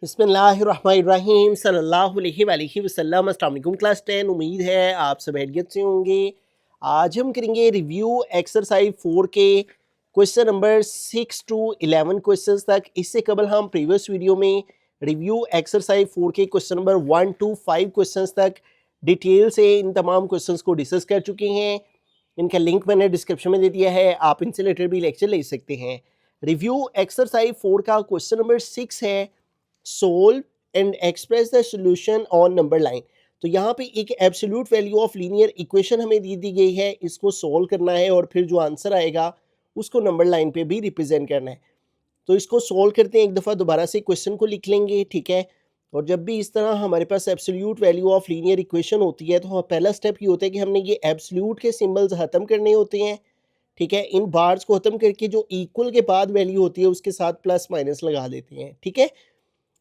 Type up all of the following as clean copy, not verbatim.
बिस्मिल्लाहिर्रहमानिर्रहीम सल्लल्लाहु अलैहि वसल्लम। अस्सलाम वालेकुम क्लास 10। उम्मीद है आप सब खैरियत से होंगे। आज हम करेंगे रिव्यू एक्सरसाइज 4 के क्वेश्चन नंबर 6 टू 11 क्वेश्चंस तक। इससे कबल हम प्रीवियस वीडियो में रिव्यू एक्सरसाइज 4 के क्वेश्चन नंबर 1 टू 5 क्वेश्चंस तक डिटेल से इन तमाम क्वेश्चंस को डिस्कस कर चुके हैं। इनका लिंक मैंने डिस्क्रिप्शन में दे दिया है, आप इनसे रिलेटेड भी लेक्चर ले सकते हैं। रिव्यू एक्सरसाइज 4 का क्वेश्चन नंबर 6 है solve and express the solution on number line. तो यहाँ पे एक absolute value of linear equation हमें दी गई है, इसको सोल्व करना है और फिर जो आंसर आएगा उसको नंबर लाइन पे भी रिप्रेजेंट करना है। तो इसको सोल्व करते हैं, एक दफ़ा दोबारा से क्वेश्चन को लिख लेंगे, ठीक है। और जब भी इस तरह हमारे पास absolute value of linear equation होती है तो पहला स्टेप ये होता है कि हमने ये एब्सोल्यूट के सिंबल्स ख़त्म करने होते हैं, ठीक है। इन बार्स को ख़त्म करके जो इक्वल के बाद वैल्यू होती है उसके साथ प्लस माइनस लगा देते हैं, ठीक है।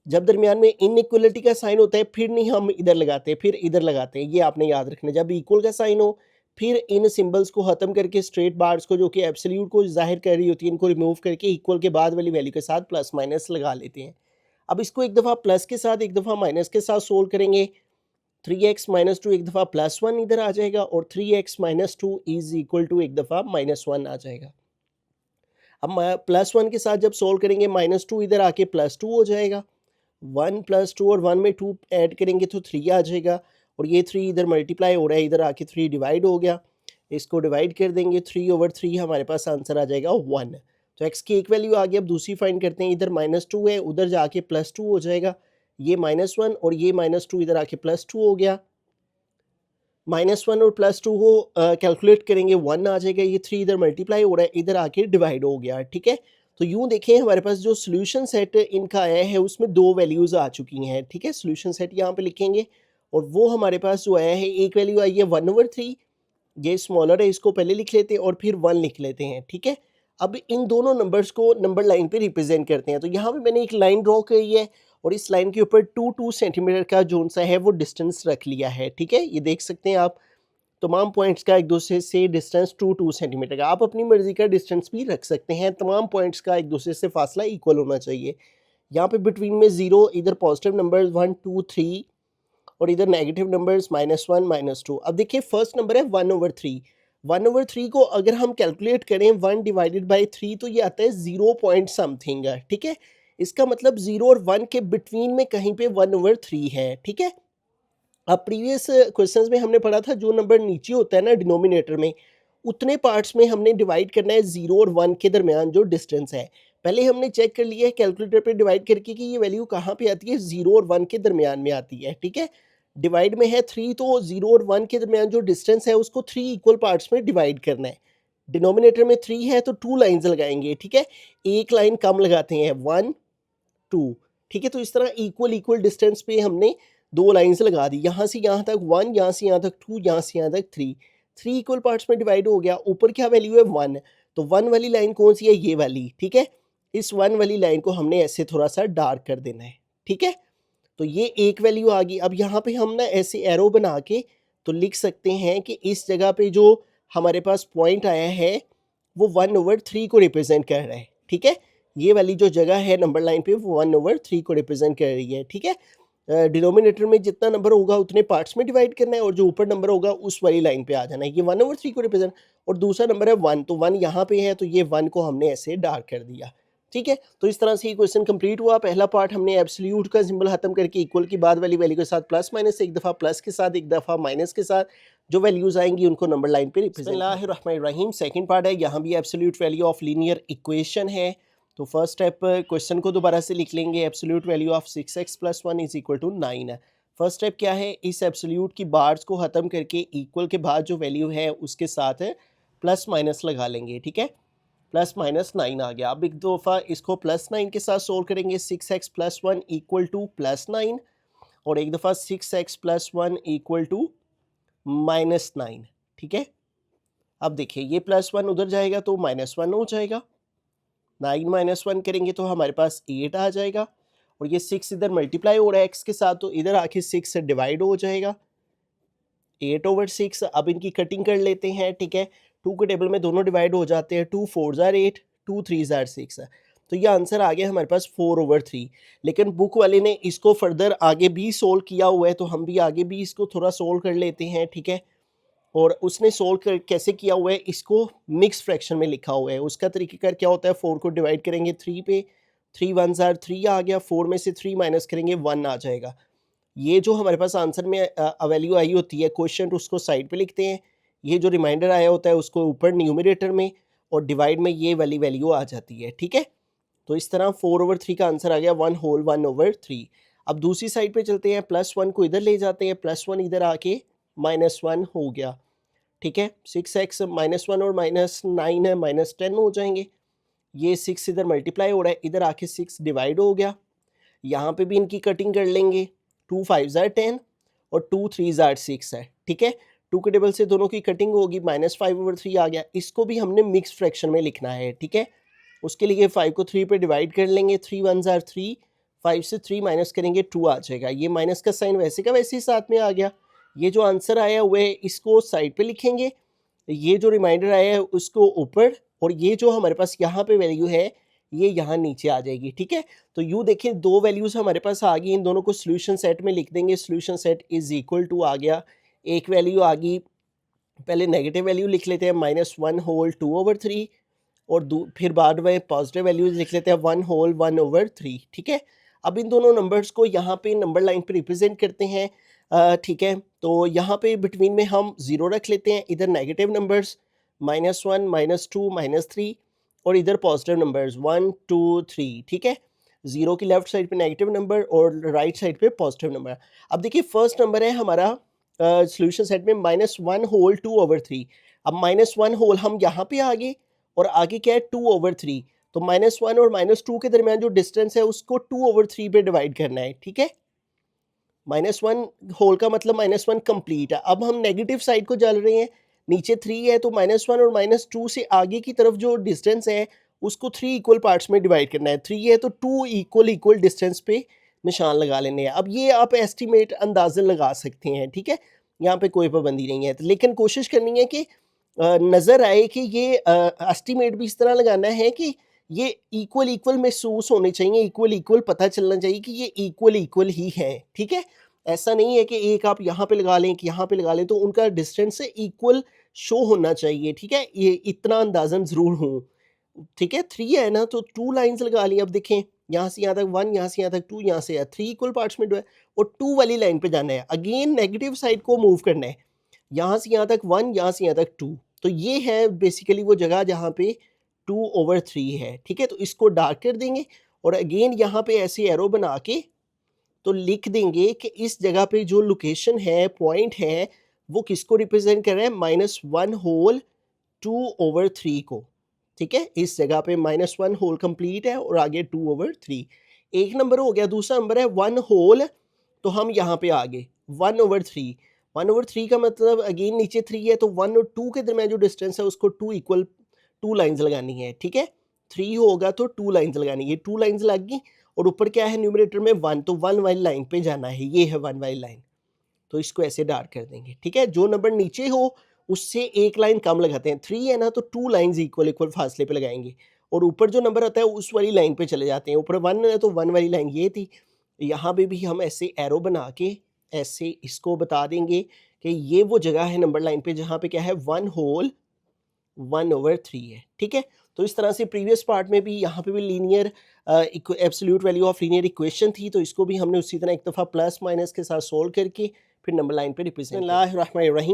जब दरमियान में इनइक्वलिटी का साइन होता है फिर नहीं हम इधर लगाते, फिर इधर लगाते हैं, ये आपने याद रखना। जब इक्वल का साइन हो फिर इन सिंबल्स को ख़त्म करके स्ट्रेट बार्स को जो कि एब्सोल्यूट को जाहिर कर रही होती है इनको रिमूव करके इक्वल के बाद वाली वैल्यू के साथ प्लस माइनस लगा लेते हैं। अब इसको एक दफ़ा प्लस के साथ एक दफ़ा माइनस के साथ सोल्व करेंगे। 3x माइनस टू एक दफ़ा प्लस वन इधर आ जाएगा और 3x minus two is equal to एक दफ़ा माइनस वन आ जाएगा। अब प्लस वन के साथ जब सोल्व करेंगे माइनस टू इधर आके प्लस टू हो जाएगा। 1 प्लस 2 और 1 में 2 ऐड करेंगे तो 3 आ जाएगा और ये 3 इधर मल्टीप्लाई हो रहा है, इधर आके 3 डिवाइड हो गया। इसको डिवाइड कर देंगे 3/3, हमारे पास आंसर आ जाएगा 1। तो x की एक वैल्यू आ गई। अब दूसरी फाइंड करते हैं, इधर -2 है, उधर जाके +2 हो जाएगा। ये -1 और ये -2 इधर आके +2 हो गया। -1 और +2 को कैलकुलेट करेंगे 1 आ जाएगा। ये 3 इधर मल्टीप्लाई हो रहा है, इधर आके डिवाइड हो गया, ठीक है। तो यूँ देखें हमारे पास जो सोल्यूशन सेट इनका आया है उसमें 2 वैल्यूज़ आ चुकी हैं, ठीक है। सोल्यूशन सेट यहाँ पे लिखेंगे और वो हमारे पास जो आया है, एक वैल्यू आई है 1/3, ये स्मॉलर है, इसको पहले लिख लेते हैं और फिर 1 लिख लेते हैं, ठीक है। अब इन दोनों नंबर्स को नंबर लाइन पे रिप्रेजेंट करते हैं। तो यहाँ पे मैंने एक लाइन ड्रॉ करी है और इस लाइन के ऊपर 2 सेंटीमीटर का जोन सा है वो डिस्टेंस रख लिया है, ठीक है। ये देख सकते हैं आप, तमाम पॉइंट्स का एक दूसरे से डिस्टेंस 2 सेंटीमीटर का। आप अपनी मर्जी का डिस्टेंस भी रख सकते हैं, तमाम पॉइंट्स का एक दूसरे से फासला इक्वल होना चाहिए। यहाँ पे बिटवीन में 0, इधर पॉजिटिव नंबर्स 1 2 3 और इधर नेगेटिव नंबर्स -1 -2। अब देखिए फर्स्ट नंबर है 1/3। 1/3 को अगर हम कैलकुलेट करें 1 डिवाइडेड बाई 3 तो ये आता है 0 पॉइंट समथिंग, ठीक है। इसका मतलब 0 और 1 के बिटवीन में कहीं पे 1/3 है, ठीक है। अब प्रीवियस क्वेश्चंस में हमने पढ़ा था जो नंबर नीचे होता है ना डिनोमिनेटर में, उतने पार्ट्स में हमने डिवाइड करना है 0 और 1 के दरमियान जो डिस्टेंस है। पहले हमने चेक कर लिया है कैलकुलेटर पे डिवाइड करके कि ये वैल्यू कहाँ पे आती है, 0 और 1 के दरमियान में आती है, ठीक है। डिवाइड में है 3 तो 0 और 1 के दरमियान जो डिस्टेंस है उसको 3 इक्वल पार्ट्स में डिवाइड करना है। डिनोमिनेटर में 3 है तो 2 लाइन्स लगाएंगे, ठीक है। एक लाइन कम लगाते हैं 1 2, ठीक है। तो इस तरह इक्वल इक्वल डिस्टेंस पे हमने 2 लाइन्स लगा दी, यहाँ से यहाँ तक 1, यहाँ से यहाँ तक 2, यहाँ से यहाँ तक 3। 3 इक्वल पार्ट्स में डिवाइड हो गया। ऊपर क्या वैल्यू है 1, तो 1 वाली लाइन कौन सी है, ये वाली, ठीक है। इस 1 वाली लाइन को हमने ऐसे थोड़ा सा डार्क कर देना है, ठीक है। तो ये एक वैल्यू आ गई। अब यहाँ पे हम ना ऐसे एरो बना के तो लिख सकते हैं कि इस जगह पे जो हमारे पास पॉइंट आया है वो 1/3 को रिप्रेजेंट कर रहा है, ठीक है। ये वाली जो जगह है नंबर लाइन पे वो 1/3 को रिप्रेजेंट कर रही है, ठीक है। डिनोमिनेटर में जितना नंबर होगा उतने पार्ट्स में डिवाइड करना है और जो ऊपर नंबर होगा उस वाली लाइन पे आ जाना है। ये 1/3 को रिप्रेजेंट, और दूसरा नंबर है 1, तो 1 यहाँ पे है तो ये 1 को हमने ऐसे डार्क कर दिया, ठीक है। तो इस तरह से ये क्वेश्चन कंप्लीट हुआ। पहला पार्ट हमने एब्सोल्यूट का सिंबल खत्म करके इक्वल की बाद वाली वैल्यू के साथ प्लस माइनस, एक दफ़ा प्लस के साथ एक दफ़ा माइनस के साथ जो वैल्यूज आएंगी उनको नंबर लाइन पे रिप्रेजेंट। बिस्मिल्लाहिर्रहमानिर्रहीम। सेकंड पार्ट है, यहाँ भी absolute value of linear equation है। तो फर्स्ट स्टेप क्वेश्चन को दोबारा से लिख लेंगे। Absolute value of 6x + 1 is equal to 9 है। फर्स्ट स्टेप क्या है, इस एब्सोल्यूट की बार्स को ख़त्म करके इक्वल के बाद जो वैल्यू है उसके साथ प्लस माइनस लगा लेंगे, ठीक है। प्लस माइनस 9 आ गया। अब एक दफ़ा इसको +9 के साथ सोल्व करेंगे। 6x + 1 इक्वल टू +9 और एक दफ़ा 6x + 1 इक्वल टू -9, ठीक है। अब देखिए ये +1 उधर जाएगा तो -1 हो जाएगा। 9 - 1 करेंगे तो हमारे पास 8 आ जाएगा और ये 6 इधर मल्टीप्लाई हो रहा है x के साथ तो इधर आके 6 से डिवाइड हो जाएगा 8/6। अब इनकी कटिंग कर लेते हैं, ठीक है। 2 के टेबल में दोनों डिवाइड हो जाते हैं। 2 4 ज़ार 8, 2 3 ज़ार 6। तो ये आंसर आ गया हमारे पास 4/3। लेकिन बुक वाले ने इसको फर्दर आगे भी सोल्व किया हुआ है, तो हम भी आगे भी इसको थोड़ा सोल्व कर लेते हैं, ठीक है। और उसने सोल्व कर कैसे किया हुआ है, इसको मिक्स फ्रैक्शन में लिखा हुआ है। उसका तरीक़ेकार क्या होता है, 4 को डिवाइड करेंगे 3 पे, 3 1s आर 3 आ गया, 4 में से 3 माइनस करेंगे 1 आ जाएगा। ये जो हमारे पास आंसर में वैल्यू आई होती है, क्वेश्चन उसको साइड पे लिखते हैं, ये जो रिमाइंडर आया होता है उसको ऊपर न्यूमरेटर में, और डिवाइड में ये वाली वैल्यू आ जाती है, ठीक है। तो इस तरह 4/3 का आंसर आ गया 1/3। अब दूसरी साइड पे चलते हैं, +1 को इधर ले जाते हैं, +1 इधर आके -1 हो गया, ठीक है। 6x -1 और -9 है, -10 हो जाएंगे। ये 6 इधर मल्टीप्लाई हो रहा है, इधर आके 6 डिवाइड हो गया। यहाँ पे भी इनकी कटिंग कर लेंगे, 2 5s आर 10 और 2 3s आर 6 है, ठीक है। 2 के टेबल से दोनों की कटिंग होगी, -5/3 आ गया। इसको भी हमने मिक्स फ्रैक्शन में लिखना है, ठीक है। उसके लिए 5 को 3 पे डिवाइड कर लेंगे, 3 1s आर 3, 5 से 3 माइनस करेंगे 2 आ जाएगा। ये माइनस का साइन वैसे का वैसे ही साथ में आ गया। ये जो आंसर आया हुआ है इसको साइड पे लिखेंगे, ये जो रिमाइंडर आया है उसको ऊपर, और ये जो हमारे पास यहाँ पे वैल्यू है ये यहाँ नीचे आ जाएगी, ठीक है। तो यूँ देखें, दो वैल्यूज़ हमारे पास आ गई, इन दोनों को सोल्यूशन सेट में लिख देंगे। Solution set is equal to आ गया, एक वैल्यू आ गई, पहले नेगेटिव वैल्यू लिख लेते हैं -1/2/3, और फिर बाद में पॉजिटिव वैल्यूज लिख लेते हैं 1/1/3, ठीक है। अब इन दोनों नंबर्स को यहाँ पे नंबर लाइन पे रिप्रेजेंट करते हैं, ठीक है। तो यहाँ पे बिटवीन में हम 0 रख लेते हैं, इधर नेगेटिव नंबर्स -1 -2 -3, और इधर पॉजिटिव नंबर्स 1 2 3, ठीक है। 0 की लेफ्ट साइड पे नेगेटिव नंबर और राइट साइड पे पॉजिटिव नंबर। अब देखिए फर्स्ट नंबर है हमारा सॉल्यूशन सेट में -1/2/3। अब -1 होल हम यहाँ पे आ गए, और आगे क्या है 2/3, तो -1 और -2 के दरमियान जो डिस्टेंस है उसको 2/3 पे डिवाइड करना है, ठीक है। -1 होल का मतलब -1 कंप्लीट है। अब हम नेगेटिव साइड को चल रहे हैं, नीचे 3 है, तो -1 और -2 से आगे की तरफ जो डिस्टेंस है उसको 3 इक्वल पार्ट्स में डिवाइड करना है। 3 है तो 2 इक्वल डिस्टेंस पे निशान लगा लेने हैं। अब ये आप एस्टिमेट अंदाज़न लगा सकते हैं, ठीक है। यहाँ पे कोई पाबंदी नहीं है, लेकिन कोशिश करनी है कि नज़र आए कि ये एस्टिमेट भी इस तरह लगाना है कि ये इक्वल महसूस होने चाहिए, इक्वल पता चलना चाहिए कि ये इक्वल ही हैं, ठीक है। ऐसा नहीं है कि एक आप यहाँ पे लगा लें, कि यहाँ पे लगा लें, तो उनका डिस्टेंस से इक्वल शो होना चाहिए, ठीक है। ये इतना अंदाज़न ज़रूर हो, ठीक है। 3 है ना, तो 2 लाइन्स लगा ली। अब देखें, यहाँ से यहाँ तक 1, यहाँ से यहाँ तक 2, यहाँ से 3 इक्वल पार्ट्स में और 2 वाली लाइन पे जाना है। अगेन नेगेटिव साइड को मूव करना है, यहाँ से यहाँ तक 1, यहाँ से यहाँ तक 2। तो ये है बेसिकली वो जगह जहाँ पे 2/3 है, ठीक है। तो इसको डार्क कर देंगे, और अगेन यहाँ पे ऐसे एरो बना के तो लिख देंगे कि इस जगह पे जो लोकेशन है, पॉइंट है, वो किसको रिप्रेजेंट कर रहा है, -1/2/3 को, ठीक है। इस जगह पे -1 होल कंप्लीट है, और आगे 2/3। एक नंबर हो गया। दूसरा नंबर है 1 होल, तो हम यहाँ पे आ गए 1/3। 1/3 का मतलब अगेन नीचे 3 है, तो 1 और 2 के दरमियान जो डिस्टेंस है उसको 2 लाइन्स लगानी है, ठीक है। 3 होगा तो 2 लाइन्स लगानी है, 2 लाइन्स लग गई, और ऊपर क्या है न्यूमरेटर में 1, तो 1 वाली लाइन पे जाना है, ये है 1 वाली लाइन। तो इसको ऐसे डार्क कर देंगे, ठीक है। जो नंबर नीचे हो उससे एक लाइन कम लगाते हैं। 3 है ना, तो 2 लाइन्स इक्वल फासले पे लगाएंगे, और ऊपर जो नंबर आता है उस वाली लाइन पे चले जाते हैं। ऊपर 1 है तो 1 वाली लाइन ये थी। यहाँ पे भी हम ऐसे एरो बना के ऐसे इसको बता देंगे कि ये वो जगह है नंबर लाइन पे जहाँ पे क्या है 1 होल 1/3 है, ठीक है। तो इस तरह से प्रीवियस पार्ट में भी यहाँ पे भी linear absolute value of linear equation थी, तो इसको भी हमने उसी तरह एक दफ़ा प्लस माइनस के साथ सोल्व करके फिर नंबर लाइन पे रिप्रेजेंट किया।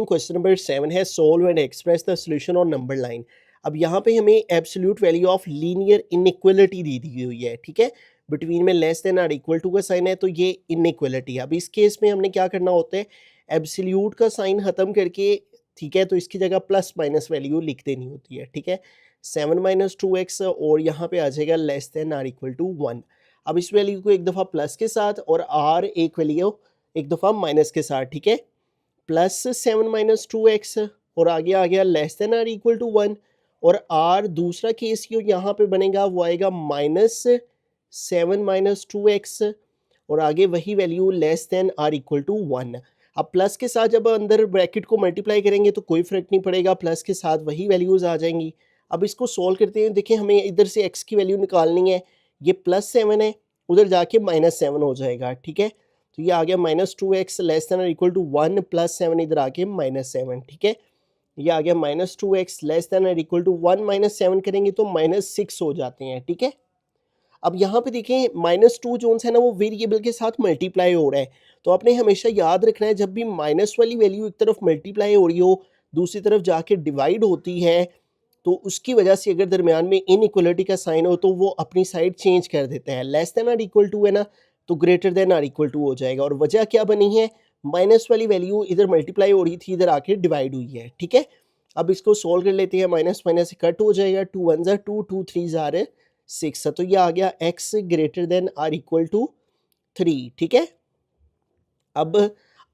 क्वेश्चन नंबर 7 है, solve and express the solution on number line. अब यहाँ पे हमें absolute value of linear inequality दी हुई है, ठीक है। बिटवीन में लेस देन और इक्वल टू का साइन है, तो ये इनइक्वालिटी है। अब इस केस में हमने क्या करना होता है, एब्सोल्यूट का साइन ख़त्म करके, ठीक है, तो इसकी जगह प्लस माइनस वैल्यू लिख देनी होती है, ठीक है। 7 - 2x, और यहाँ पे आ जाएगा लेस देन और इक्वल टू 1। अब इस वैल्यू को एक दफ़ा प्लस के साथ, और r एक वैल्यू एक दफ़ा माइनस के साथ, ठीक है। +7 - 2x, और आगे आ गया लेस देन और इक्वल टू 1, और r दूसरा केस जो यहाँ पे बनेगा वो आएगा -7 - 2x, और आगे वही वैल्यू लेस देन और इक्वल टू 1। अब प्लस के साथ जब अंदर ब्रैकेट को मल्टीप्लाई करेंगे तो कोई फ़र्क नहीं पड़ेगा, प्लस के साथ वही वैल्यूज़ आ जाएंगी। अब इसको सॉल्व करते हैं। देखिए हमें इधर से x की वैल्यू निकालनी है, ये +7 है, उधर जाके -7 हो जाएगा, ठीक है। तो ये आ गया -2x लेस देन और इक्वल टू 1 + 7 इधर आके -7, ठीक है। ये आ गया -2x लेस देन और इक्वल टू 1 - 7 करेंगे तो -6 हो जाते हैं, ठीक है। अब यहाँ पे देखें -2 जो है ना वो वेरिएबल के साथ मल्टीप्लाई हो रहा है, तो आपने हमेशा याद रखना है जब भी माइनस वाली वैल्यू एक तरफ मल्टीप्लाई हो रही हो, दूसरी तरफ जाके डिवाइड होती है, तो उसकी वजह से अगर दरमियान में इनइक्वलिटी का साइन हो तो वो अपनी साइड चेंज कर देता है। लेस देन और इक्वल टू है ना, तो ग्रेटर देन और इक्वल टू हो जाएगा। और वजह क्या बनी है, माइनस वाली वैल्यू इधर मल्टीप्लाई हो रही थी, इधर आके डिवाइड हुई है, ठीक है। अब इसको सोल्व कर लेते हैं, माइनस माइनस से कट हो जाएगा, 2 1 ज़ा 2, 2 3 ज़ा 6, तो ये आ गया x greater than or equal to 3, ठीक है। अब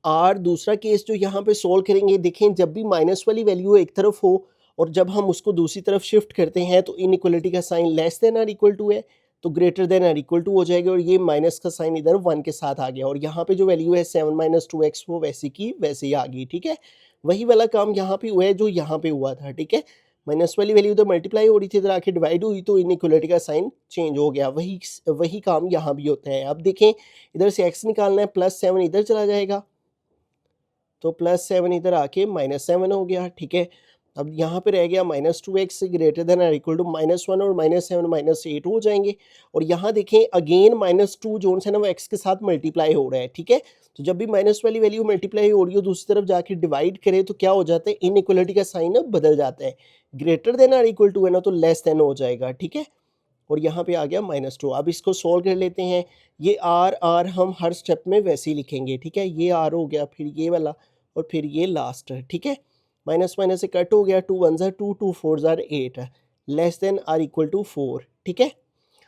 आर दूसरा केस जो यहाँ पे सोल्व करेंगे, देखें जब भी माइनस वाली वैल्यू एक तरफ हो और जब हम उसको दूसरी तरफ शिफ्ट करते हैं तो इनइक्वलिटी का sign less than or equal to है, तो greater than or equal to हो जाएगा और ये माइनस का साइन इधर 1 के साथ आ गया और यहाँ पे जो वैल्यू है 7 - 2x वो वैसे की वैसे ही आ गई, ठीक है। वही वाला काम यहाँ पे हुआ है जो यहाँ पे हुआ था, ठीक है। माइनस वाली वैल्यू तो मल्टीप्लाई हो रही थी, इधर आके डिवाइड हुई तो इनइक्वलिटी का साइन चेंज हो गया। वही वही काम यहाँ भी होता है। अब देखें इधर से x निकालना है, +7 इधर चला जाएगा, तो +7 इधर आके -7 हो गया, ठीक है। अब यहाँ पे रह गया -2x ग्रेटर देन और इक्वल टू -1 और -7 -8 हो जाएंगे। और यहाँ देखें अगेन -2 जो है ना वो x के साथ मल्टीप्लाई हो रहा है, ठीक है। तो जब भी माइनस वाली वैल्यू मल्टीप्लाई हो रही हो दूसरी तरफ जाके डिवाइड करे तो क्या हो जाता है, इनइक्वलिटी का साइन बदल जाता है। ग्रेटर देन और इक्वल टू है ना तो लेस देन हो जाएगा, ठीक है। और यहाँ पे आ गया -2। अब इसको सोल्व कर लेते हैं। ये r हम हर स्टेप में वैसे ही लिखेंगे, ठीक है। ये r हो गया, फिर ये वाला और फिर ये लास्ट, ठीक है। माइनस माइनस से कट हो गया, 2 1 ज़ा 2, 2 4 ज़ा 8, less than or equal to 4, ठीक है।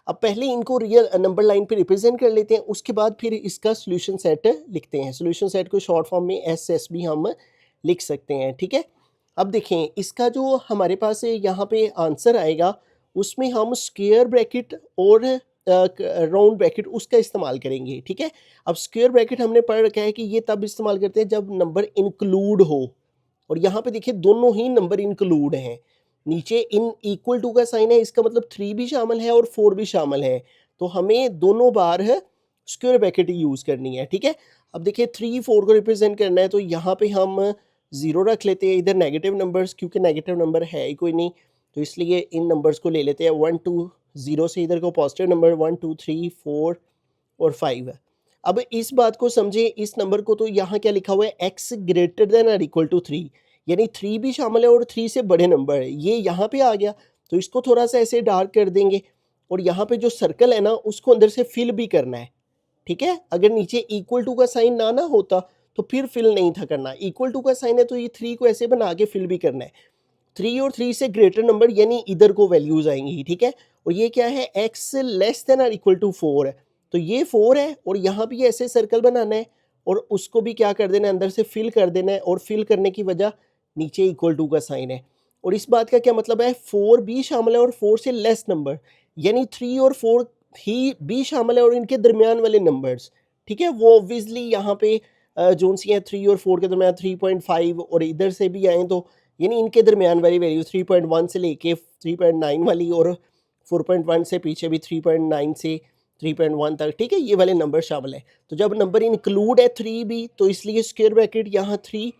अब पहले इनको रियल नंबर लाइन पे रिप्रेजेंट कर लेते हैं, उसके बाद फिर इसका सोल्यूशन सेट लिखते हैं। सोल्यूशन सेट को शॉर्ट फॉर्म में एस भी हम लिख सकते हैं, ठीक है। अब देखें इसका जो हमारे पास यहाँ पे आंसर आएगा उसमें हम स्क्वायर ब्रैकेट और राउंड ब्रैकेट उसका इस्तेमाल करेंगे, ठीक है। अब स्क्वायर ब्रैकेट हमने पढ़ रखा है कि ये तब इस्तेमाल करते हैं जब नंबर इंक्लूड हो, और यहाँ पे देखिए दोनों ही नंबर इंक्लूड हैं। नीचे इन इक्वल टू का साइन है, इसका मतलब 3 भी शामिल है और 4 भी शामिल है, तो हमें दोनों बार है स्क्वायर ब्रैकेट यूज़ करनी है, ठीक है। अब देखिए 3 4 को रिप्रेजेंट करना है तो यहाँ पे हम 0 रख लेते हैं, इधर नेगेटिव नंबर्स क्योंकि नेगेटिव नंबर है ही कोई नहीं, तो इसलिए इन नंबर्स को ले लेते हैं 1 2 0 से इधर को पॉजिटिव नंबर 1 2 3 4 और 5 है। अब इस बात को समझें, इस नंबर को तो यहाँ क्या लिखा हुआ है, x ग्रेटर देन और इक्वल टू 3, यानी 3 भी शामिल है और 3 से बड़े नंबर है, ये यहाँ पे आ गया। तो इसको थोड़ा सा ऐसे डार्क कर देंगे और यहाँ पे जो सर्कल है ना उसको अंदर से फिल भी करना है, ठीक है। अगर नीचे इक्वल टू का साइन ना होता तो फिर फिल नहीं था करना, इक्वल टू का साइन है तो ये 3 को ऐसे बना के फिल भी करना है। 3 और 3 से ग्रेटर नंबर यानी इधर को वैल्यूज आएंगी, ठीक है। और ये क्या है, x लेस देन और इक्वल टू 4 है, तो ये 4 है और यहाँ भी ऐसे सर्कल बनाना है और उसको भी क्या कर देना है, अंदर से फिल कर देना है, और फिल करने की वजह नीचे इक्वल टू का साइन है। और इस बात का क्या मतलब है, 4 भी शामिल है और 4 से लेस नंबर, यानी 3 और 4 ही भी शामिल है और इनके दरमियान वाले नंबर्स, ठीक है। वो ऑब्वियसली यहाँ पे जोन सी है 3 और 4 के दरमियान 3.5 और इधर से भी आए तो यानी इनके दरमियान वाली वैल्यू 3.1 से लेके 3.9 वाली और 4.1 से पीछे भी 3.9 से 3.1 तक, ठीक है, ये वाले नंबर शामिल है। तो जब नंबर इंक्लूड है 3 भी तो इसलिए स्क्वायर ब्रैकेट यहाँ 3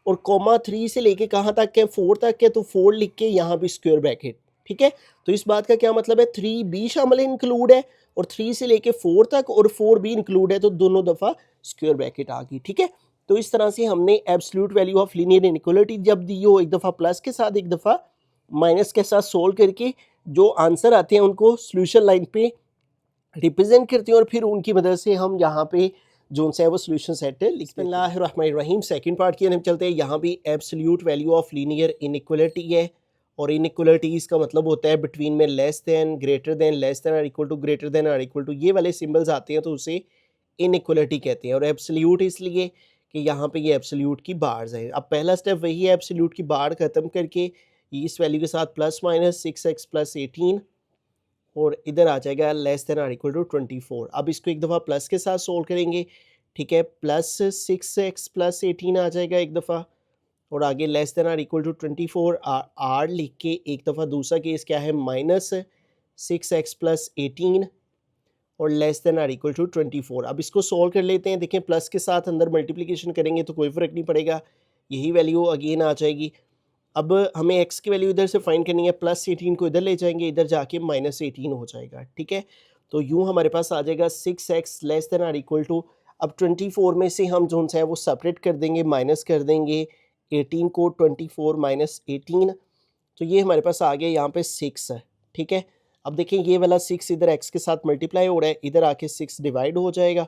और कॉमा 3 से लेके कहाँ तक है, 4 तक है, तो 4 लिख के यहाँ भी स्क्वायर ब्रैकेट, ठीक है। तो इस बात का क्या मतलब है, 3 भी शामिल इंक्लूड है और 3 से लेके 4 तक और 4 भी इंक्लूड है, तो दोनों दफ़ा स्क्वायर ब्रैकेट आ गई, ठीक है। तो इस तरह से हमने absolute value of linear inequality जब दी हो, एक दफ़ा प्लस के साथ एक दफ़ा माइनस के साथ सोल्व करके जो आंसर आते हैं उनको सोल्यूशन लाइन पे रिप्रेजेंट करते हैं और फिर उनकी मदद से हम यहाँ पे जो है वो सोल्यूशन सेट लिखते हैं। बिस्मिल्लाहिर्रहमानिर्रहीम। सेकंड पार्ट की हम चलते हैं। यहाँ भी absolute value of linear inequality है और इनइक्वालिटीज़ का मतलब होता है बिटवीन में less then, greater than, less than और इक्वल टू, ग्रेटर देन और इक्वल टू, ये वाले सिंबल्स आते हैं तो उसे इनइक्वालिटी कहते हैं। और एब्सोल्यूट इसलिए कि यहाँ पे ये एब्सोल्यूट की बार्स है। अब पहला स्टेप वही है, एब्सोल्यूट की बार ख़त्म करके इस वैल्यू के साथ प्लस माइनस 6x + 18 और इधर आ जाएगा लेस देन और इक्वल टू 24। अब इसको एक दफ़ा प्लस के साथ सोल्व करेंगे, ठीक है, +6x + 18 आ जाएगा एक दफ़ा और आगे less than or equal to 24 आर लिख के एक दफ़ा दूसरा केस क्या है -6x+18 और less than or equal to 24। अब इसको सॉल्व कर लेते हैं। देखें प्लस के साथ अंदर मल्टीप्लिकेशन करेंगे तो कोई फ़र्क नहीं पड़ेगा, यही वैल्यू अगेन आ जाएगी। अब हमें x की वैल्यू इधर से फाइंड करनी है, +18 को इधर ले जाएंगे, इधर जाके -18 हो जाएगा। ठीक है, तो यूँ हमारे पास आ जाएगा 6x less than or equal to, अब 24 में से हम जो है वो सेपरेट कर देंगे, माइनस कर देंगे 18 को, 24 माइनस 18, तो ये हमारे पास आ गया यहाँ पे 6 है। ठीक है, अब देखें ये वाला 6 इधर x के साथ मल्टीप्लाई हो रहा है, इधर आके 6 डिवाइड हो जाएगा।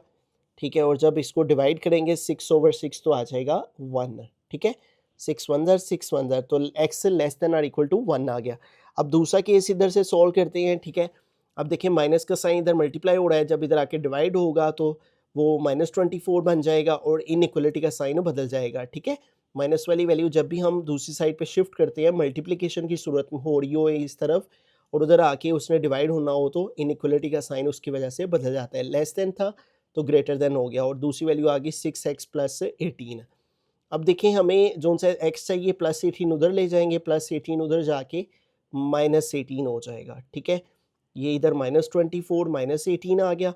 ठीक है, और जब इसको डिवाइड करेंगे 6/6 तो आ जाएगा 1। ठीक है, 6 1 6 1 तो x less than or equal to 1 आ गया। अब दूसरा केस इधर से सॉल्व करते हैं। ठीक है, अब देखिए माइनस का साइन इधर मल्टीप्लाई हो रहा है, जब इधर आके डिवाइड होगा तो वो -24 बन जाएगा और इनइक्वलिटी का साइन बदल जाएगा। ठीक है, माइनस वाली वैल्यू जब भी हम दूसरी साइड पे शिफ्ट करते हैं, मल्टीप्लिकेशन की सूरत में हो रही हो इस तरफ और उधर आके उसने डिवाइड होना हो तो इनइक्वलिटी का साइन उसकी वजह से बदल जाता है। लेस देन था तो ग्रेटर देन हो गया और दूसरी वैल्यू आ गई 6x+18। अब देखें हमें जो सा x चाहिए +18 उधर ले जाएंगे, +18 उधर जाके -18 हो जाएगा। ठीक है, ये इधर -24 -18 आ गया।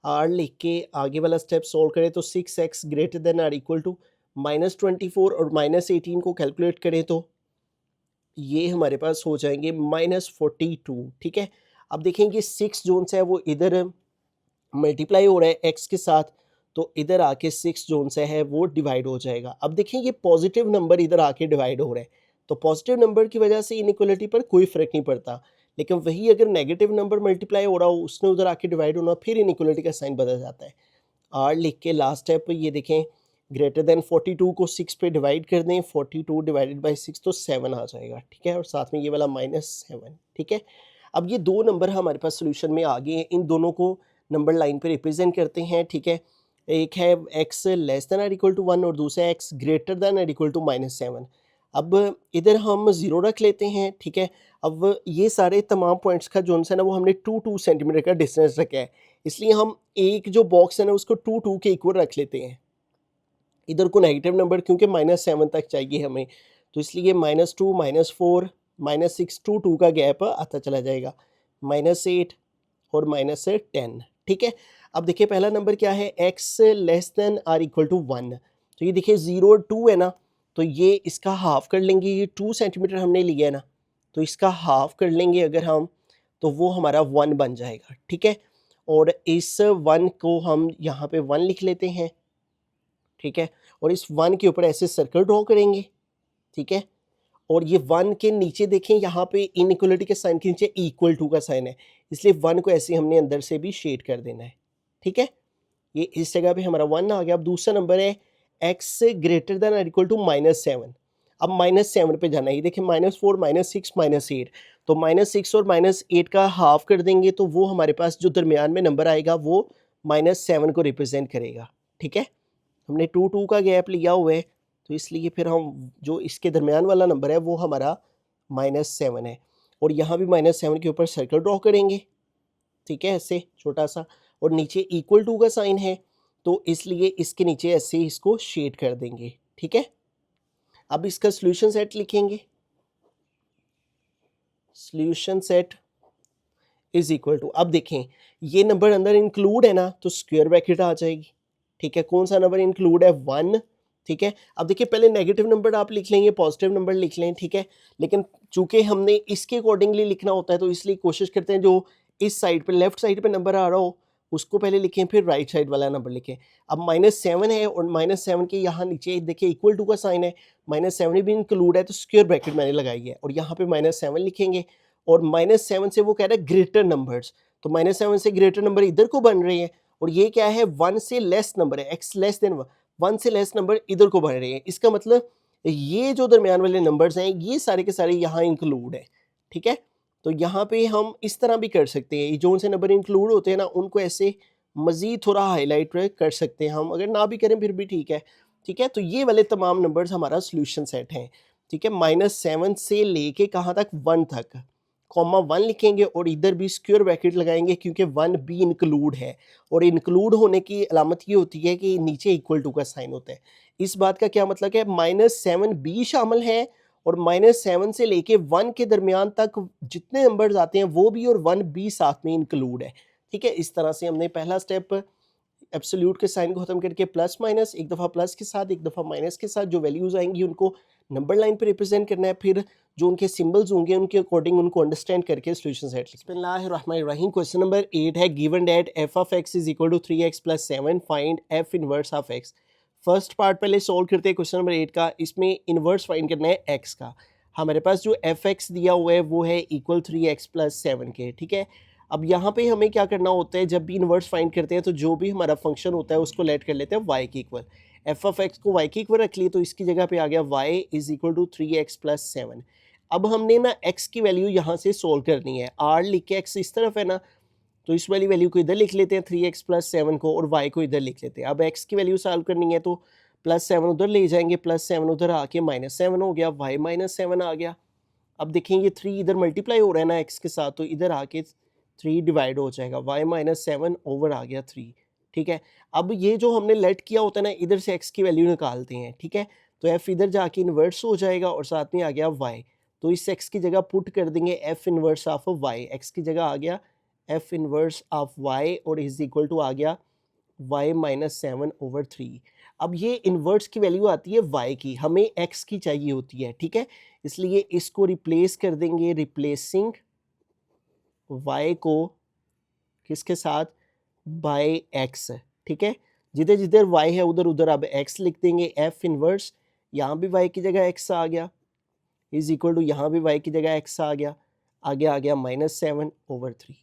आर लिख के आगे वाला स्टेप सोल्व करें तो 6x greater than or equal to -24 और -18 को कैलकुलेट करें तो ये हमारे पास हो जाएंगे -42। ठीक है, अब देखेंगे 6 जोन से है वो इधर मल्टीप्लाई हो रहा है x के साथ, तो इधर आके 6 जोन से है वो डिवाइड हो जाएगा। अब देखें ये पॉजिटिव नंबर इधर आके डिवाइड हो रहा है, तो पॉजिटिव नंबर की वजह से इनइक्वलिटी पर कोई फ़र्क नहीं पड़ता, लेकिन वही अगर नेगेटिव नंबर मल्टीप्लाई हो रहा हो उसने उधर आके डिवाइड होना, फिर इनइक्वलिटी का साइन बदल जाता है। आर लिख के लास्ट स्टेप ये देखें ग्रेटर देन 42 को 6 पे डिवाइड कर दें, 42 डिवाइडेड बाई 6 तो 7 आ जाएगा। ठीक है, और साथ में ये वाला -7। ठीक है, अब ये दो नंबर हमारे पास सोल्यूशन में आ गए हैं, इन दोनों को नंबर लाइन पे रिप्रेजेंट करते हैं। ठीक है, एक है x less than or equal to 1 और दूसरा है x greater than or equal to -7। अब इधर हम 0 रख लेते हैं। ठीक है, अब ये सारे तमाम पॉइंट्स का जो है ना वो हमने 2 सेंटीमीटर का डिस्टेंस रखा है, इसलिए हम एक जो बॉक्स है ना उसको 2 के इक्वल रख लेते हैं। इधर को नेगेटिव नंबर क्योंकि -7 तक चाहिए हमें, तो इसलिए -2 -4 -6 2 का गैप आता चला जाएगा, -8 और -10। ठीक है, अब देखिए पहला नंबर क्या है, x less than or equal to 1, तो ये देखिए 0 और 2 है ना, तो ये इसका हाफ कर लेंगे, ये 2 सेंटीमीटर हमने लिया है ना, तो इसका हाफ कर लेंगे अगर हम, तो वो हमारा 1 बन जाएगा। ठीक है, और इस 1 को हम यहाँ पे 1 लिख लेते हैं। ठीक है, और इस 1 के ऊपर ऐसे सर्कल ड्रॉ करेंगे। ठीक है, और ये 1 के नीचे देखें यहाँ पे इनइक्वलिटी के साइन के नीचे इक्वल टू का साइन है, इसलिए 1 को ऐसे हमने अंदर से भी शेड कर देना है। ठीक है, ये इस जगह पे हमारा 1 आ गया। अब दूसरा नंबर है x ग्रेटर देन और इक्वल टू -7। अब -7 पे जाना है, ये देखिए -4 -6 -8, तो -6 और -8 का हाफ कर देंगे तो वो हमारे पास जो दरमियान में नंबर आएगा वो -7 को रिप्रेजेंट करेगा। ठीक है, हमने 2 का गैप लिया हुआ है, तो इसलिए फिर हम जो इसके दरमियान वाला नंबर है वो हमारा -7 है, और यहाँ भी -7 के ऊपर सर्कल ड्रॉ करेंगे। ठीक है, ऐसे छोटा सा, और नीचे इक्वल टू का साइन है, तो इसलिए इसके नीचे ऐसे इसको शेड कर देंगे। ठीक है, अब इसका सॉल्यूशन सेट लिखेंगे, solution set is equal to, अब देखें ये नंबर अंदर इंक्लूड है ना तो स्क्वायर ब्रैकेट आ जाएगी। ठीक है, कौन सा नंबर इंक्लूड है, 1। ठीक है, अब देखिए पहले नेगेटिव नंबर आप लिख लेंगे, पॉजिटिव नंबर लिख लें। ठीक है, लेकिन चूंकि हमने इसके अकॉर्डिंगली लिखना होता है तो इसलिए कोशिश करते हैं जो इस साइड पे लेफ्ट साइड पे नंबर आ रहा हो उसको पहले लिखें, फिर राइट साइड वाला नंबर लिखें। अब -7 है और -7 के यहाँ नीचे देखिए इक्वल टू का साइन है, -7 भी इंक्लूड है तो स्क्वायर ब्रैकेट मैंने लगाई है, और यहाँ पे -7 लिखेंगे, और -7 से वो कह रहा है ग्रेटर नंबर्स, तो -7 से ग्रेटर नंबर इधर को बन रहे हैं, और ये क्या है 1 से लेस नंबर है, x लेस देन 1 से लेस नंबर इधर को बन रहे हैं। इसका मतलब ये जो दरमियान वाले नंबर्स हैं ये सारे के सारे यहाँ इंक्लूड है। ठीक है, तो यहाँ पे हम इस तरह भी कर सकते हैं, जो उनसे नंबर इंक्लूड होते हैं ना उनको ऐसे मज़ीद थोड़ा हाईलाइट कर सकते हैं हम, अगर ना भी करें फिर भी ठीक है। ठीक है, तो ये वाले तमाम नंबर्स हमारा सोल्यूशन सेट हैं। ठीक है, -7 से लेके कहाँ तक, 1 तक, कॉमा 1 लिखेंगे और इधर भी स्क्वायर ब्रैकेट लगाएंगे क्योंकि 1 भी इंक्लूड है, और इंक्लूड होने की अलामत ये होती है कि नीचे इक्वल टू का साइन होता है। इस बात का क्या मतलब है, -7 भी शामिल है और -7 से लेके 1 के दरमियान तक जितने नंबर्स आते हैं वो भी, और 1 भी साथ में इंक्लूड है। ठीक है, इस तरह से हमने पहला स्टेप एब्सोल्यूट के साइन को खत्म करके प्लस माइनस, एक दफ़ा प्लस के साथ एक दफ़ा माइनस के साथ जो वैल्यूज़ आएंगी उनको नंबर लाइन पे रिप्रेजेंट करना है, फिर जो उनके सिंबल्स होंगे उनके अकॉर्डिंग उनको अंडरस्टैंड करके सॉल्यूशन सेट। बिस्मिल्लाहिर्रहमानिर्रहीम। क्वेश्चन नंबर 8 है, given that f of x is equal to 3x + 7, find f inverse of x। First part पहले सॉल्व करते हैं क्वेश्चन नंबर 8 का। इसमें इनवर्स फाइंड करना है x का। हमारे पास जो fx दिया हुआ है वो है इक्वल 3x + 7 के। ठीक है, अब यहाँ पे हमें क्या करना होता है, जब भी इनवर्स फाइंड करते हैं तो जो भी हमारा फंक्शन होता है उसको लेट कर लेते हैं y के इक्वल। एफ ऑफ एक्स को y के इक्वल रख लिए तो इसकी जगह पे आ गया y is equal to 3x + 7। अब हमने ना x की वैल्यू यहाँ से सोल्व करनी है। r लिख के x इस तरफ है ना, तो इस वाली वैल्यू को इधर लिख लेते हैं 3x + 7 को, और y को इधर लिख लेते हैं। अब x की वैल्यू सॉल्व करनी है तो +7 उधर ले जाएंगे, +7 उधर आके -7 हो गया, y -7 आ गया। अब देखेंगे 3 इधर मल्टीप्लाई हो रहा है ना x के साथ, तो इधर आके 3 डिवाइड हो जाएगा, y -7 ओवर आ गया 3। ठीक है, अब ये जो हमने लेट किया होता है ना, इधर से x की वैल्यू निकालते हैं। ठीक है, तो f इधर जाके इन्वर्स हो जाएगा और साथ में आ गया y, तो इस x की जगह पुट कर देंगे f inverse of y। x की जगह आ गया f इनवर्स ऑफ y और इज इक्वल टू आ गया y -7 ओवर 3। अब ये इन्वर्स की वैल्यू आती है y की, हमें x की चाहिए होती है। ठीक है, इसलिए इसको रिप्लेस कर देंगे, रिप्लेसिंग y को किसके साथ, बाय x। ठीक है, जिधर जिधर y है उधर उधर अब x लिख देंगे। f इनवर्स, यहाँ भी y की जगह x आ गया, इज इक्वल टू यहाँ भी y की जगह x आ गया, आगे आ गया -7 ओवर 3।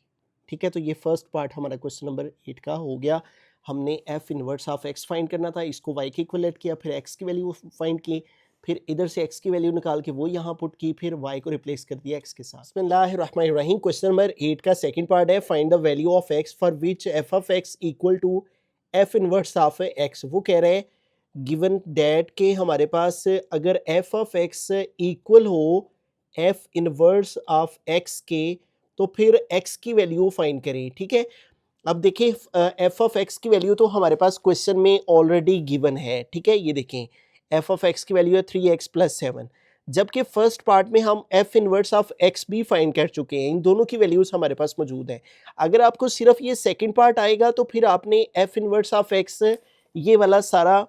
ठीक है, तो ये फर्स्ट पार्ट हमारा क्वेश्चन नंबर 8 का हो गया। हमने f inverse of x find करना था, इसको y के इक्वलेट किया, फिर x की वैल्यू फाइंड की, फिर इधर से x की वैल्यू निकाल के वो यहाँ पुट की, फिर y को रिप्लेस कर दिया x के साथ। बिस्मिल्लाहिर्रहमानिर्रहीम। क्वेश्चन नंबर 8 का सेकंड पार्ट है, find the value of x for which f of x equal to f inverse of x। वो कह रहे हैं गिवन डैट के हमारे पास अगर f ऑफ x इक्वल हो f इनवर्स ऑफ x के, तो फिर x की वैल्यू फाइंड करें। ठीक है, अब देखिए f ऑफ x की वैल्यू तो हमारे पास क्वेश्चन में ऑलरेडी गिवन है। ठीक है, ये देखें f ऑफ x की वैल्यू है 3x + 7, जबकि फर्स्ट पार्ट में हम f इनवर्स ऑफ x भी फाइंड कर चुके हैं। इन दोनों की वैल्यूज हमारे पास मौजूद है। अगर आपको सिर्फ ये सेकंड पार्ट आएगा तो फिर आपने f इनवर्स ऑफ x ये वाला सारा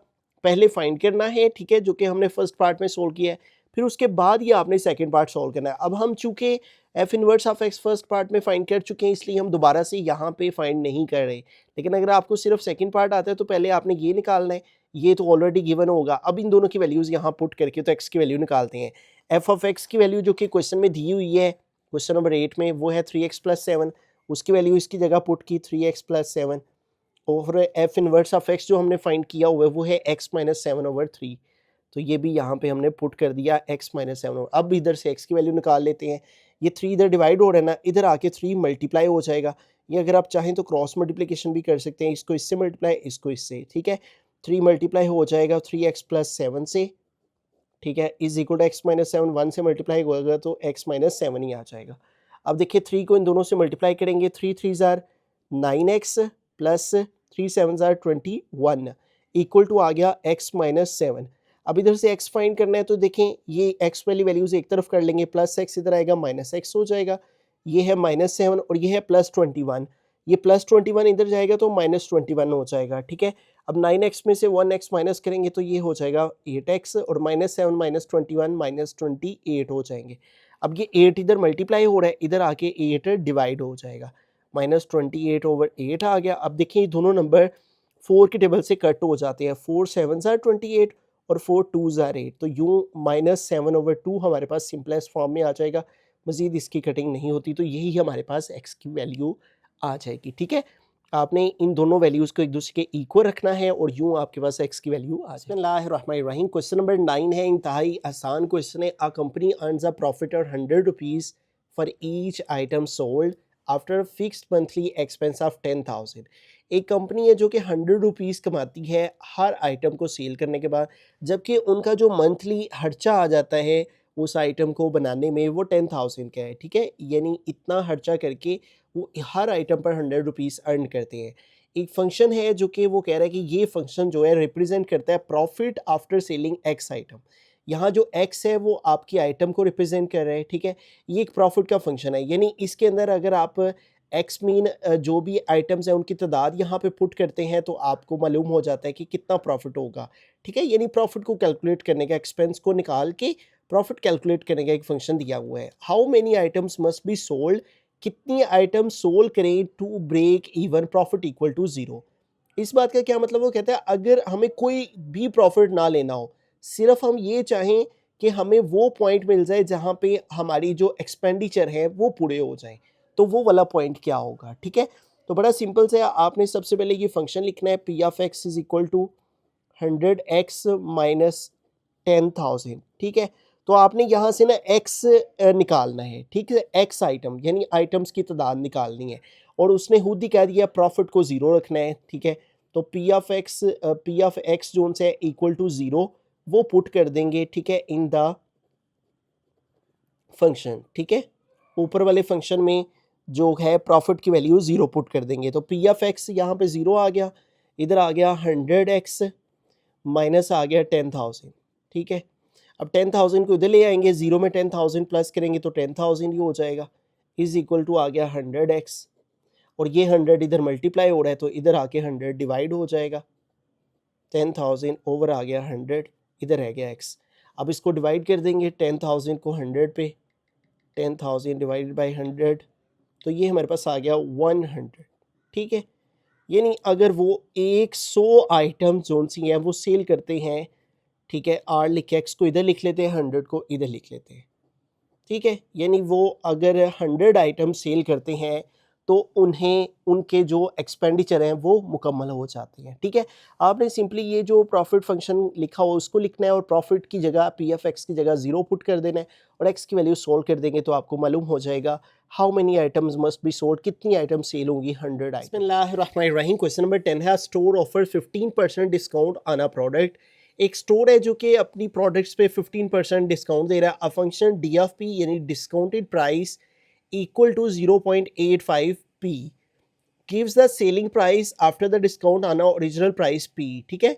पहले फाइंड करना है। ठीक है, जो कि हमने फर्स्ट पार्ट में सोल्व किया है, फिर उसके बाद ये आपने सेकंड पार्ट सोल्व करना है। अब हम चूंकि f inverse of x first part में फाइंड कर चुके हैं, इसलिए हम दोबारा से यहाँ पे फाइंड नहीं कर रहे। लेकिन अगर आपको सिर्फ सेकंड पार्ट आता है तो पहले आपने ये निकालना है, ये तो ऑलरेडी गिवन होगा। अब इन दोनों की वैल्यूज़ यहाँ पुट करके तो x की वैल्यू निकालते हैं। f ऑफ x की वैल्यू जो कि क्वेश्चन में दी हुई है, क्वेश्चन नंबर 8 में, वो है 3x + 7। उसकी वैल्यू इसकी जगह पुट की 3x + 7, और f इनवर्स ऑफ x जो हमने फाइंड किया हुआ है वो है x -7 ओवर 3। तो ये भी यहाँ पे हमने पुट कर दिया x -7। अब इधर से x की वैल्यू निकाल लेते हैं। ये 3 इधर डिवाइड हो रहा है ना, इधर आके 3 मल्टीप्लाई हो जाएगा। ये अगर आप चाहें तो क्रॉस मल्टीप्लिकेशन भी कर सकते हैं, इसको इससे मल्टीप्लाई, इसको इससे। ठीक है, 3 मल्टीप्लाई हो जाएगा 3x + 7 से। ठीक है, इज इक्वल टू x -7, 1 से मल्टीप्लाई होगा तो x -7 ही आ जाएगा। अब देखिए 3 को इन दोनों से मल्टीप्लाई करेंगे, 3 3 ज़ार 9x प्लस 3 7 ज़ार 21 इक्वल टू आ गया x -7। अब इधर से x फाइंड करना है तो देखें ये x वाली वैल्यूज एक तरफ कर लेंगे, प्लस x इधर आएगा, माइनस x हो जाएगा। ये है -7 और ये है +21। ये +21 इधर जाएगा तो -21 हो जाएगा। ठीक है, अब 9x में से 1x माइनस करेंगे तो ये हो जाएगा 8x, और -7 -21 -28 हो जाएंगे। अब ये 8 इधर मल्टीप्लाई हो रहा है, इधर आके 8 डिवाइड हो जाएगा, -28 ओवर 8 आ गया। अब देखिए दोनों नंबर 4 के टेबल से कट हो जाते हैं, 4 7 ज़ार 28 और 4 2 ज़ार 8, तो यूँ -7 ओवर 2 हमारे पास सिंपलेस्ट फॉर्म में आ जाएगा। मज़ीद इसकी कटिंग नहीं होती, तो यही हमारे पास x की वैल्यू आ जाएगी। ठीक है, आपने इन दोनों वैल्यूज़ को एक दूसरे के इक्वल रखना है और यूँ आपके पास x की वैल्यू आ जाएगी। बिस्मिल्लाहिर्रहमानिर्रहीम। क्वेश्चन नंबर 9 है, इंतहाई आसान क्वेश्चन है। A company earns a profit of 100 rupees for each item sold after fixed monthly expense of 10,000। एक कंपनी है जो कि 100 रुपीज़ कमाती है हर आइटम को सेल करने के बाद, जबकि उनका जो मंथली खर्चा आ जाता है उस आइटम को बनाने में वो 10,000 का है, ठीक है। यानी इतना खर्चा करके वो हर आइटम पर 100 रुपीज़ अर्न करते हैं। एक फंक्शन है जो कि वो कह रहा है कि ये फंक्शन जो है रिप्रेजेंट करता है profit after selling x item. यहाँ जो एक्स है वो आपकी आइटम को रिप्रेजेंट कर रहा है, ठीक है। ये एक प्रॉफिट का फंक्शन है, यानी इसके अंदर अगर आप एक्स मीन जो भी आइटम्स हैं उनकी तादाद यहाँ पे पुट करते हैं तो आपको मालूम हो जाता है कि कितना प्रॉफिट होगा, ठीक है। यानी प्रॉफिट को कैलकुलेट करने का, एक्सपेंस को निकाल के प्रॉफिट कैलकुलेट करने का एक फंक्शन दिया हुआ है। How many items must be sold, कितनी आइटम सोल्ड करें to break even profit equal to zero. इस बात का क्या मतलब, वो कहता है अगर हमें कोई भी प्रॉफिट ना लेना हो, सिर्फ हम ये चाहें कि हमें वो पॉइंट मिल जाए जहाँ पे हमारी जो एक्सपेंडिचर है वो पूरे हो जाएं, तो वो वाला पॉइंट क्या होगा, ठीक है। तो बड़ा सिंपल से आपने सबसे पहले ये फंक्शन लिखना है, P of X is equal to 100x minus 10,000, ठीक है। तो आपने यहाँ से ना x निकालना है, ठीक है, x आइटम यानी आइटम्स की तादाद निकालनी है, और उसने खुद ही कह दिया प्रॉफिट को ज़ीरो रखना है, ठीक है। तो पी ऑफ एक्स जोन से इक्वल टू ज़ीरो वो पुट कर देंगे, ठीक है, इन द फंक्शन, ठीक है। ऊपर वाले फंक्शन में जो है प्रॉफिट की वैल्यू ज़ीरो पुट कर देंगे, तो पी ऑफ एक्स यहाँ पे ज़ीरो आ गया, इधर आ गया 100x माइनस आ गया 10,000, ठीक है। अब 10,000 को इधर ले आएंगे, ज़ीरो में 10,000 प्लस करेंगे तो 10,000 ही हो जाएगा, इज इक्वल टू आ गया 100x, और ये 100 इधर मल्टीप्लाई हो रहा है तो इधर आके 100 डिवाइड हो जाएगा, 10,000 ओवर आ गया 100, इधर रह गया x। अब इसको डिवाइड कर देंगे 10,000 को 100 पे, 10,000 डिवाइडेड बाई 100, तो ये हमारे पास आ गया 100, ठीक है। यानी अगर वो 100 आइटम जोन सी हैं वो सेल करते हैं, ठीक है, आर लिख के एक्स को इधर लिख लेते हैं, 100 को इधर लिख लेते हैं, ठीक है। यानी वो अगर 100 आइटम सेल करते हैं तो उन्हें उनके जो एक्सपेंडिचर हैं वो मुकम्मल हो जाते हैं, ठीक है। आपने सिंपली ये जो प्रॉफिट फंक्शन लिखा हो उसको लिखना है, और प्रॉफिट की जगह पी एफ एक्स की जगह ज़ीरो पुट कर देना है, और एक्स की वैल्यू सोल्व कर देंगे तो आपको मालूम हो जाएगा how many items must be sold, कितनी आइटम सेल होंगी 100 आइटम। बिस्मिल्लाहिर्रहमानिर्रहीम। क्वेश्चन नंबर 10 है, store offer 15% discount on a product. एक स्टोर है जो कि अपनी प्रोडक्ट्स पे 15% डिस्काउंट दे रहा है। A function d f p यानी discounted price equal to 0.85 p gives the selling price after the discount on original price p, ठीक है।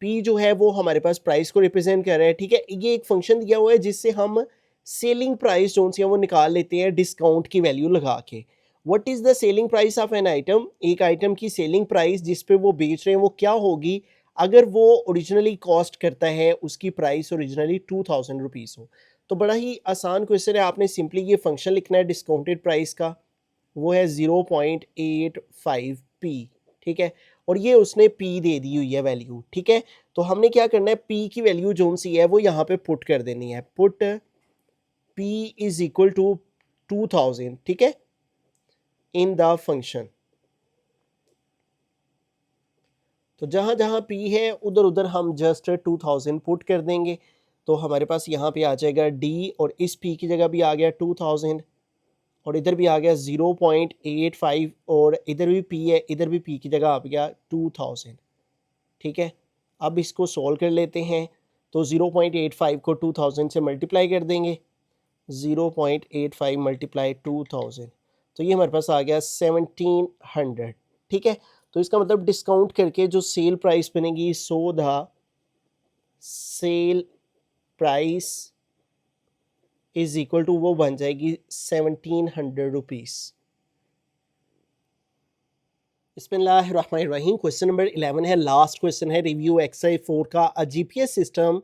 पी जो है वो हमारे पास प्राइस को रिप्रेजेंट कर रहा है, ठीक है। ये एक फंक्शन दिया हुआ है जिससे हम सेलिंग प्राइस जो सी है वो निकाल लेते हैं डिस्काउंट की वैल्यू लगा के। What is the selling price of an item, एक आइटम की सेलिंग प्राइस जिस पे वो बेच रहे हैं वो क्या होगी अगर वो ओरिजिनली कॉस्ट करता है, उसकी प्राइस ओरिजिनली 2,000 रुपीज़ हो। तो बड़ा ही आसान क्वेश्चन है, आपने सिंपली ये फंक्शन लिखना है डिस्काउंटेड प्राइस का, वो है 0.85 पी, ठीक है, और ये उसने पी दे दी हुई है वैल्यू, ठीक है। तो हमने क्या करना है, पी की वैल्यू जो सी है वो यहाँ पे पुट कर देनी है, put P is equal to 2,000, ठीक है, इन द फंक्शन। तो जहाँ जहाँ पी है उधर उधर हम जस्ट 2,000 पुट कर देंगे, तो हमारे पास यहाँ पे आ जाएगा डी, और इस पी की जगह भी आ गया 2,000, और इधर भी आ गया 0.85, और इधर भी पी है, इधर भी पी की जगह आ गया 2,000, ठीक है। अब इसको सॉल्व कर लेते हैं, तो 0.85 को 2,000 से मल्टीप्लाई कर देंगे, 0.85 मल्टीप्लाई 2,000, तो ये हमारे पास आ गया 1,700, ठीक है। तो इसका मतलब डिस्काउंट करके जो सेल प्राइस बनेगी, so the sale price is equal to वो बन जाएगी 1,700 रुपीज़। बिस्मिल्लाहिर्रहमानिर्रहीम। क्वेश्चन नंबर 11 है, लास्ट क्वेश्चन है रिव्यू एक्सरसाइज 4 का। A GPS system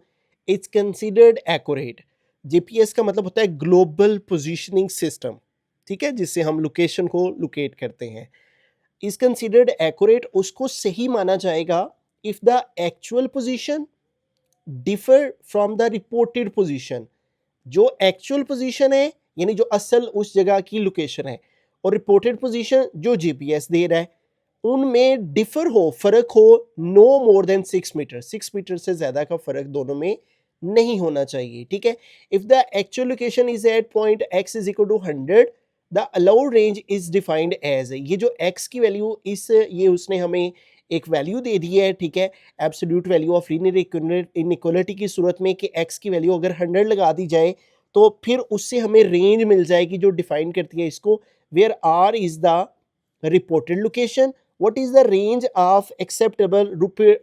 is considered accurate. GPS का मतलब होता है ग्लोबल पोजीशनिंग सिस्टम, ठीक है, जिससे हम लोकेशन को लोकेट करते हैं। इज कंसीडर्ड एक्यूरेट, उसको सही माना जाएगा if the actual position differ from the reported position. जो एक्चुअल पोजीशन है यानी जो असल उस जगह की लोकेशन है, और रिपोर्टेड पोजीशन जो जीपीएस दे रहा है, उनमें डिफर हो, फर्क हो, no more than 6 metre, 6 metre से ज़्यादा का फर्क दोनों में नहीं होना चाहिए, ठीक है। If the actual location is at point X is equal to 100, the allowed range is defined as, ये जो एक्स की वैल्यू ये उसने हमें एक वैल्यू दे दी है, ठीक है, absolute value of linear inequality की सूरत में कि एक्स की वैल्यू अगर 100 लगा दी जाए तो फिर उससे हमें रेंज मिल जाएगी जो डिफाइन करती है इसको, where R is the reported location, what is the range of acceptable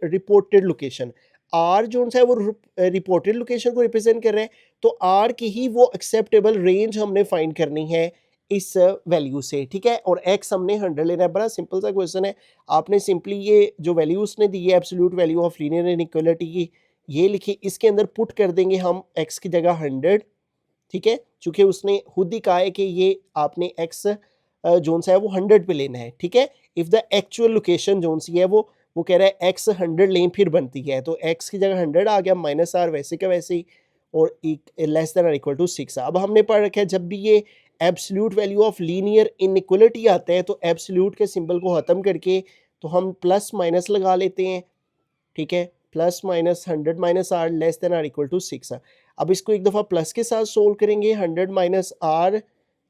reported location. R जो है वो रिपोर्टेड लोकेशन को रिप्रेजेंट कर रहा है, तो आर की ही वो एक्सेप्टेबल रेंज हमने फाइंड करनी है इस वैल्यू से, ठीक है। और एक्स हमने 100 लेना है, बड़ा सिंपल सा क्वेश्चन है। आपने सिंपली ये जो वैल्यू उसने दी है absolute value of linear inequality की, ये लिखी, इसके अंदर पुट कर देंगे हम एक्स की जगह 100, ठीक है, चूंकि उसने खुद ही कहा है कि ये आपने एक्स जोन सा है वो 100 पे लेना है, ठीक है। If the actual location zone C है वो कह रहा है एक्स 100 लें फिर बनती है, तो एक्स की जगह 100 आ गया, माइनस आर वैसे का वैसे ही, और लेस देन और इक्वल टू 6। अब हमने पढ़ रखा है जब भी ये absolute value of linear inequality आता है तो एब्सोल्यूट के सिंबल को ख़त्म करके तो हम प्लस माइनस लगा लेते हैं, ठीक है, plus minus 100 minus R less than or equal to 6। अब इसको एक दफ़ा प्लस के साथ सोल्व करेंगे, 100 minus R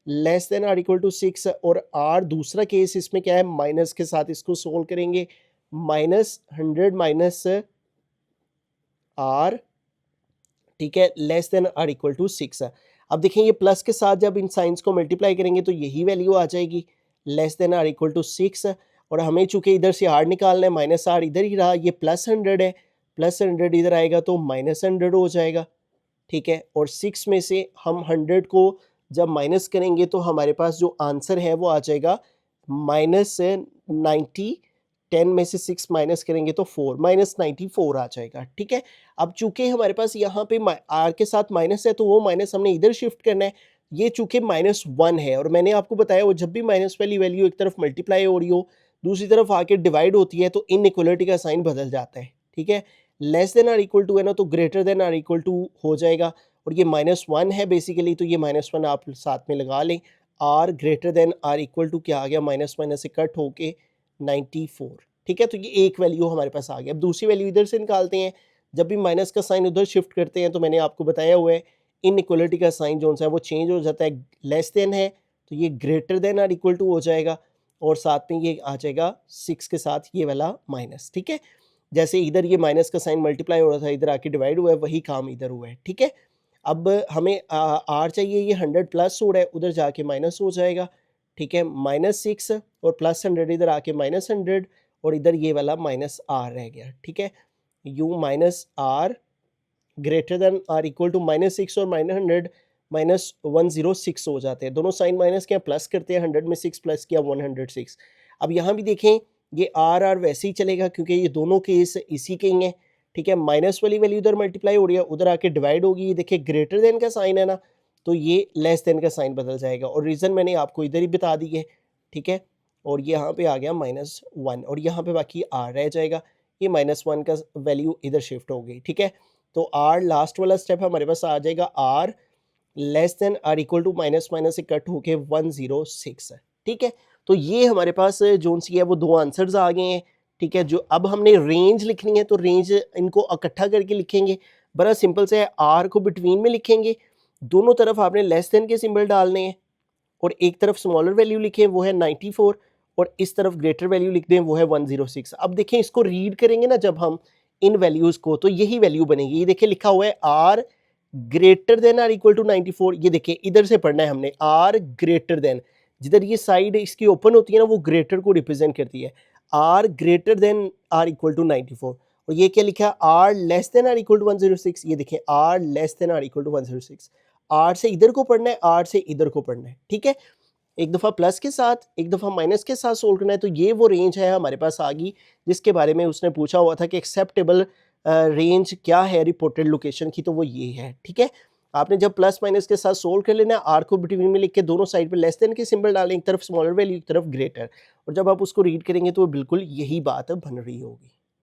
less than or equal to 6, और आर दूसरा केस इसमें क्या है, माइनस के साथ इसको सोल्व करेंगे, माइनस 100 माइनस आर, ठीक है, less than or equal to 6। अब देखें ये प्लस के साथ जब इन साइंस को मल्टीप्लाई करेंगे तो यही वैल्यू आ जाएगी, less than or equal to 6। और हमें चूंकि इधर से आर निकालना है, माइनस आर इधर ही रहा, ये प्लस 100 है, प्लस 100 इधर आएगा तो माइनस 100 हो जाएगा, ठीक है। और 6 में से हम 100 को जब माइनस करेंगे तो हमारे पास जो आंसर है वो आ जाएगा -90, 10 में से 6 माइनस करेंगे तो 4, -94 आ जाएगा, ठीक है। अब चूंकि हमारे पास यहाँ पे आर के साथ माइनस है तो वो माइनस हमने इधर शिफ्ट करना है, ये चूंकि -1 है, और मैंने आपको बताया वो जब भी माइनस वाली वैल्यू एक तरफ मल्टीप्लाई हो रही हो दूसरी तरफ आके डिवाइड होती है तो इनइक्वालिटी का साइन बदल जाता है, ठीक है। Less than or equal to है ना, तो greater than or equal to हो जाएगा, और ये -1 है बेसिकली, तो ये -1 आप साथ में लगा लें, R greater than or equal to क्या आ गया, माइनस माइनस से कट होके 94, ठीक है। तो ये एक वैल्यू हमारे पास आ गया। अब दूसरी वैल्यू इधर से निकालते हैं, जब भी माइनस का साइन उधर शिफ्ट करते हैं तो मैंने आपको बताया हुआ है इनइक्वालिटी का साइन जो है वो चेंज हो जाता है, लेस देन है तो ये greater than or equal to हो जाएगा, और साथ में ये आ जाएगा 6 के साथ ये वाला माइनस, ठीक है। जैसे इधर ये माइनस का साइन मल्टीप्लाई हो रहा था इधर आके डिवाइड हुआ है, वही काम इधर हुआ है, ठीक है। अब हमें आर चाहिए, ये 100 प्लस हो रहा है उधर जाके माइनस हो जाएगा, ठीक है, -6 और प्लस 100 इधर आके -100, और इधर ये वाला माइनस आर रह गया, ठीक है। U minus R greater than or equal to -6 और -100 -106 हो जाते हैं, दोनों साइन माइनस के प्लस करते हैं, 100 में 6 प्लस किया 106। अब यहाँ भी देखें ये आर वैसे ही चलेगा क्योंकि ये दोनों केस इसी के ही हैं, ठीक है। माइनस वाली वैल्यू उधर मल्टीप्लाई हो रही है उधर आके डिवाइड होगी, ये देखिए ग्रेटर देन का साइन है ना, तो ये लेस देन का साइन बदल जाएगा, और रीज़न मैंने आपको इधर ही बता दी है, ठीक है। और ये यहाँ पे आ गया -1, और यहाँ पे बाकी आर रह जाएगा, ये -1 का वैल्यू इधर शिफ्ट हो गई, ठीक है। तो आर लास्ट वाला स्टेप हमारे पास आ जाएगा, R less than or equal to minus minus से कट होके 106 है, ठीक है। तो ये हमारे पास जोन सी है वो दो आंसर्स आ गए हैं, ठीक है। जो अब हमने रेंज लिखनी है तो रेंज इनको इकट्ठा करके लिखेंगे, बड़ा सिंपल से है, आर को बिटवीन में लिखेंगे, दोनों तरफ आपने लेस देन के सिंबल डालने हैं, और एक तरफ स्मॉलर वैल्यू लिखें वो है 94, और इस तरफ ग्रेटर वैल्यू लिख दें वो है 106। अब देखें इसको रीड करेंगे ना जब हम इन वैल्यूज़ को, तो यही वैल्यू बनेगी, ये देखिए लिखा हुआ है R greater than or equal to 94, ये देखिए इधर से पढ़ना है हमने, आर ग्रेटर देन, जिधर ये साइड इसकी ओपन होती है ना वो ग्रेटर को रिप्रेजेंट करती है, R greater than or equal to 94। और ये क्या लिखा है, R less than or equal to 106, ये देखिए R less than or equal to 106, R से इधर को पढ़ना है, आर से इधर को पढ़ना है, ठीक है। एक दफ़ा प्लस के साथ एक दफ़ा माइनस के साथ सोल्व करना है, तो ये वो रेंज है हमारे पास आ गई जिसके बारे में उसने पूछा हुआ था कि एक्सेप्टेबल रेंज क्या है रिपोर्टेड लोकेशन की, तो वो ये है, ठीक है। आपने जब प्लस माइनस के साथ सोल्व कर लेना, आर को बिटवीन में लिख के दोनों साइड पे लेस देन के सिंबल डालें, एक तरफ स्मॉलर वैल्यू एक तरफ ग्रेटर, और जब आप उसको रीड करेंगे तो बिल्कुल यही बात बन रही होगी।